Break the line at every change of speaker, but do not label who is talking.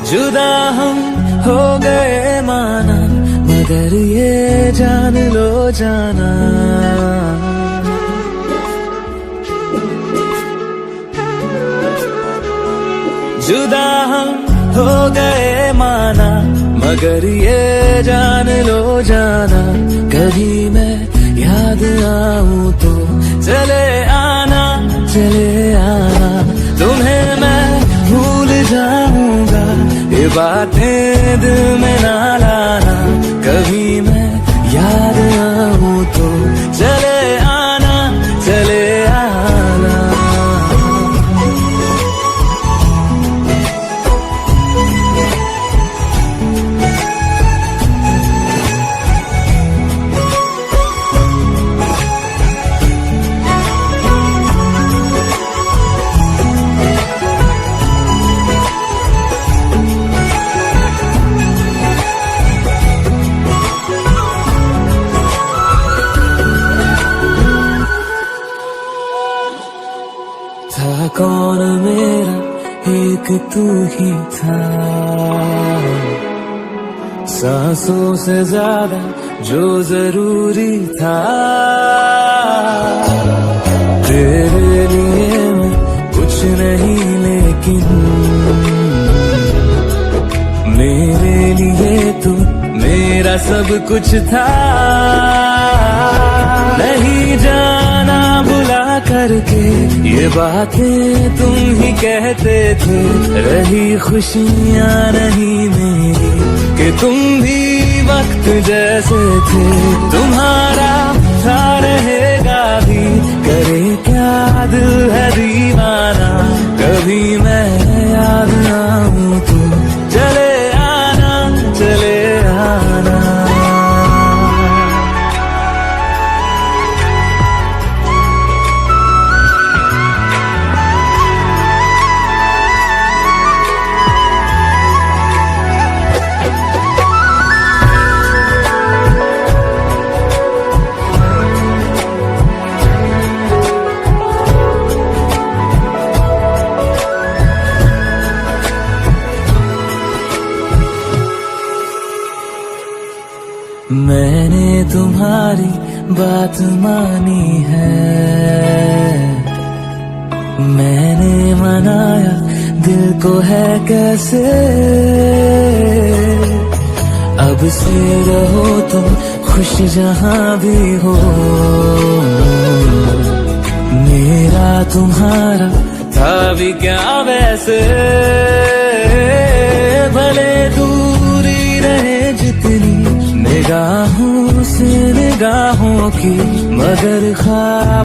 जुदा हम हो गए माना, मगर ये जान लो जाना, जुदा हम हो गए माना, मगर ये जान लो जाना, कभी मैं याद आऊं तो चले आना, चले आना, तुम्हें मैं भूल जाऊंगा, ये बातें दिल में ना लाना, कभी मैं याद आऊं तो चले आना, चले आना। था कौन मेरा, एक तू ही था, सांसों से ज्यादा जो जरूरी था, तेरे लिए मैं कुछ नहीं लेकिन मेरे लिए तू मेरा सब कुछ था, नहीं जाना बुला करके ये बातें तुम ही कहते थे, रही खुशियाँ नहीं मेरी कि तुम भी वक्त जैसे थे, तुम्हारा था रहेगा भी, करे क्या दिल है दीवाना, कभी मैं याद आऊं तो चले आना, चले आना। मैंने तुम्हारी बात मानी है, मैंने मनाया दिल को है कैसे, अब से रहो तुम खुश जहां भी हो, मेरा तुम्हारा था भी क्या वैसे, भले दूरी रहे जितनी निगाहों से निगाहों की, मगर ख्वाब